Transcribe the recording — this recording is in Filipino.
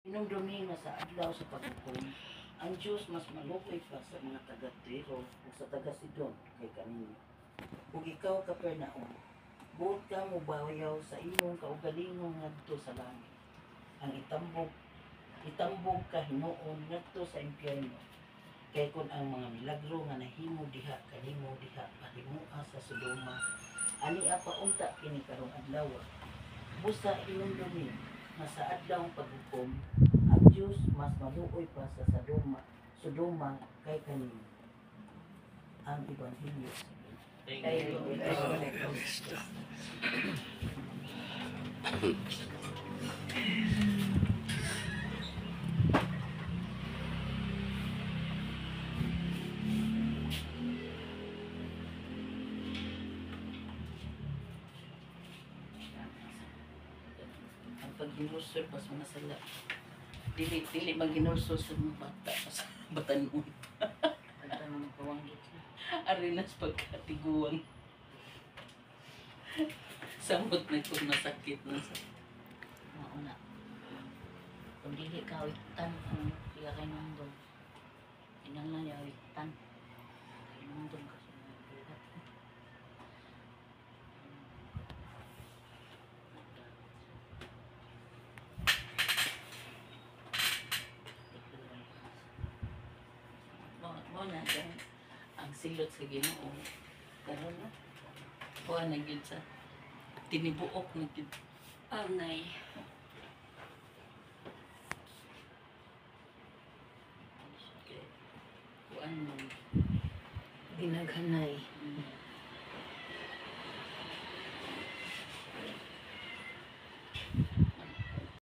Inumdumi nga sa adlaw sa paghukom, ang Diyos mas malukoy pa sa mga taga-Tiro o sa taga-Sidon kay kanino. Ug ikaw, Capernaum, buot ka mo bayaw sa imong kaugalingong ngadto sa langit. Ang itambog ka hinuon ngadto sa impyerno. Kay kun ang mga milagro nga nahimo diha kanimo diha pahimua sa Sodoma, ani pa unta kini karong adlaw. Busa inumdumi nga sa adlawng paghukom, ang Diyos mas maluoy pa sa Sodoma kay kanino. Ang Ebanghelyo. Ang pagginusod pas mga sala. Dili maginusod sa mga bata sa batanon. Pagtanong kawang gito. Arinas pagkatiguan. Samot na ito nasakit na sa Mauna. Kung dili ka awitan, kung kaya kay nandun. Inang lang yung awitan. Kay nandun kasi nabuhat. mo na dyan ang silot sa Ginoo. Karon na. Kuha na gyud sa tinibuok na gyud. Angay. Kuan mo. Dinaghanay.